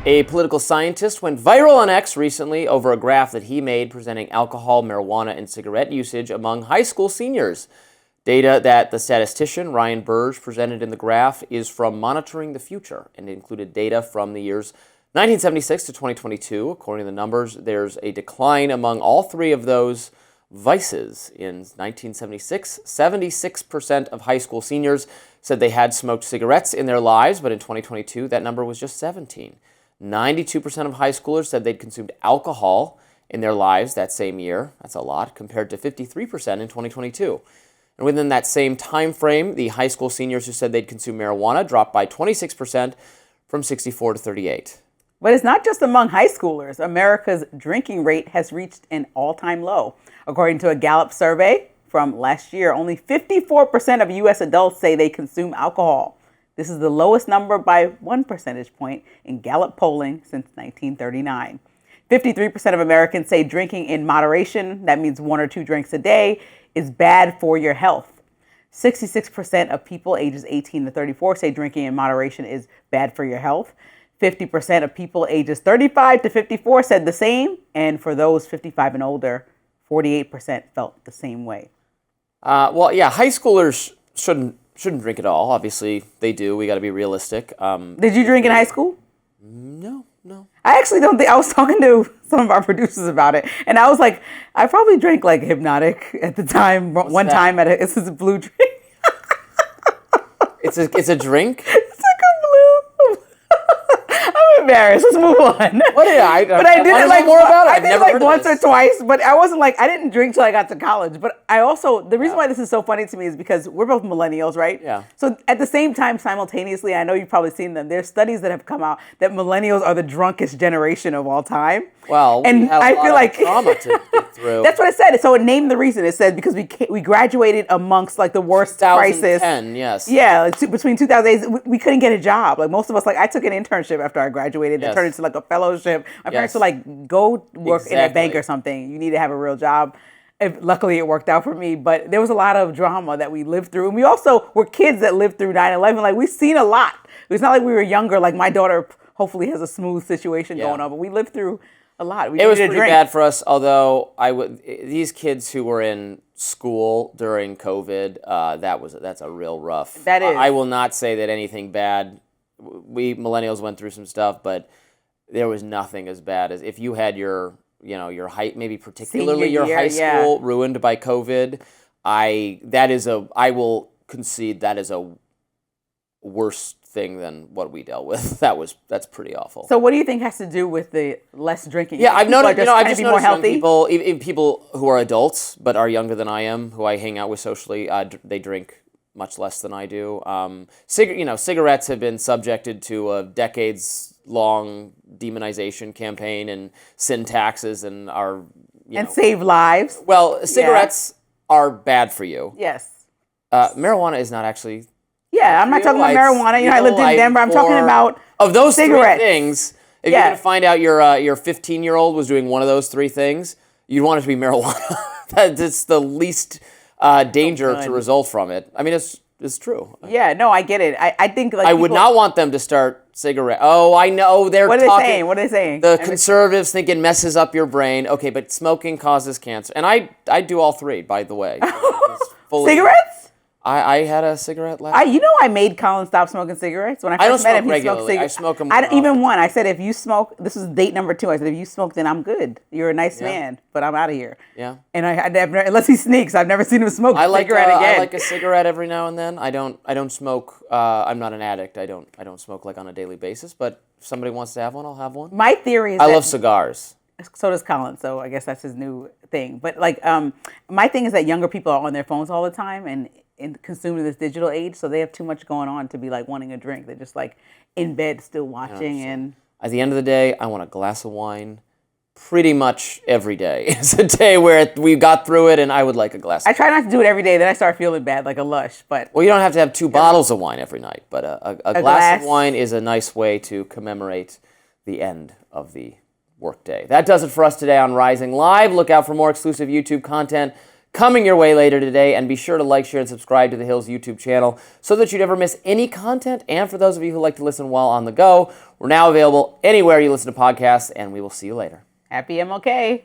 A political scientist went viral on X recently over a graph that he made presenting alcohol, marijuana, and cigarette usage among high school seniors. Data that the statistician Ryan Burge presented in the graph is from Monitoring the Future and included data from the years 1976 to 2022. According to the numbers, there's a decline among all three of those vices. In 1976, 76% of high school seniors said they had smoked cigarettes in their lives, but in 2022, that number was just 17. 92% of high schoolers said they'd consumed alcohol in their lives that same year. That's a lot, compared to 53% in 2022. And within that same time frame, the high school seniors who said they'd consume marijuana dropped by 26% from 64 to 38. But it's not just among high schoolers. America's drinking rate has reached an all-time low. According to a Gallup survey from last year, only 54% of U.S. adults say they consume alcohol. This is the lowest number by 1 percentage point in Gallup polling since 1939. 53% of Americans say drinking in moderation, that means 1 or 2 drinks a day, is bad for your health. 66% of people ages 18 to 34 say drinking in moderation is bad for your health. 50% of people ages 35 to 54 said the same. And for those 55 and older, 48% felt the same way. High schoolers shouldn't drink at all. Obviously, they do. We got to be realistic. Did you drink in high school? No. I actually don't think. I was talking to some of our producers about it, and I was like, I probably drank like Hypnotic at the time. One time it's a blue drink. It's a drink? It's like a blue. I'm embarrassed. Let's move on. What did I? But I did it like more about it. I did it like once or twice, but I wasn't like I didn't drink till I got to college. But I also the reason why this is so funny to me is because we're both millennials, right? Yeah. So at the same time, simultaneously, I know you've probably seen them. There's studies that have come out that millennials are the drunkest generation of all time. Well, and we have I a lot feel of like trauma to get through. That's what it said. So it named the reason. It said because we graduated amongst like the worst crisis. 2010, yes. Yeah, like between 2008, we couldn't get a job. Like most of us, like I took an internship after I graduated that turned into like a fellowship. My parents were like, go work in a bank or something. You need to have a real job. Luckily, it worked out for me. But there was a lot of drama that we lived through. And we also were kids that lived through 9/11. Like we've seen a lot. It's not like we were younger. Like my daughter hopefully has a smooth situation going on. But we lived through a lot. It was pretty bad for us, although these kids who were in school during COVID, that's a real rough. That is. I will not say that anything bad. We millennials went through some stuff, but there was nothing as bad as if you had your high, maybe particularly your high school ruined by COVID. I will concede that is a worse thing than what we dealt with. That's pretty awful. So what do you think has to do with the less drinking? Yeah, I've noticed. I've just more noticed healthy? even people who are adults but are younger than I am, who I hang out with socially, they drink much less than I do. Cigarettes have been subjected to a decades-long demonization campaign and sin taxes and are save lives. Well, cigarettes are bad for you. Yes. Marijuana is not actually. Yeah, I'm not talking about marijuana. I lived in Denver. I'm talking about of those cigarettes. 3 things. If you're going to find out your 15-year-old was doing one of those 3 things, you'd want it to be marijuana. That's the least danger to result from it. I mean, it's true. Yeah, no, I get it. I think like I would not want them to start cigarette. Oh, I know they're What are talking. they saying? What are they saying? The conservatives think it messes up your brain. Okay, but smoking causes cancer, and I do all 3, by the way. Cigarettes? I had a cigarette last. I made Colin stop smoking cigarettes when I first met him. He smoked cigarettes. I smoke them. Even one. I said, if you smoke, this is date number 2. I said, if you smoke, then I'm good. You're a nice man, but I'm out of here. Yeah. And I never, unless he sneaks, I've never seen him smoke a cigarette again. I like a cigarette every now and then. I don't smoke. I'm not an addict. I don't smoke like on a daily basis. But if somebody wants to have one, I'll have one. My theory is I love cigars. So does Colin. So I guess that's his new thing. But like, my thing is that younger people are on their phones all the time and consuming this digital age, so they have too much going on to be like wanting a drink. They're just like in bed still watching. And at the end of the day, I want a glass of wine pretty much every day. It's a day where we got through it and I would like a glass. I try not to do it every day, then I start feeling bad like a lush. But well, you don't have to have 2 bottles of wine every night, but a glass of wine is a nice way to commemorate the end of the workday. That does it for us today on Rising Live. Look out for more exclusive YouTube content coming your way later today. And be sure to like, share, and subscribe to The Hill's YouTube channel so that you never miss any content. And for those of you who like to listen while on the go, we're now available anywhere you listen to podcasts, and we will see you later. Happy MLK.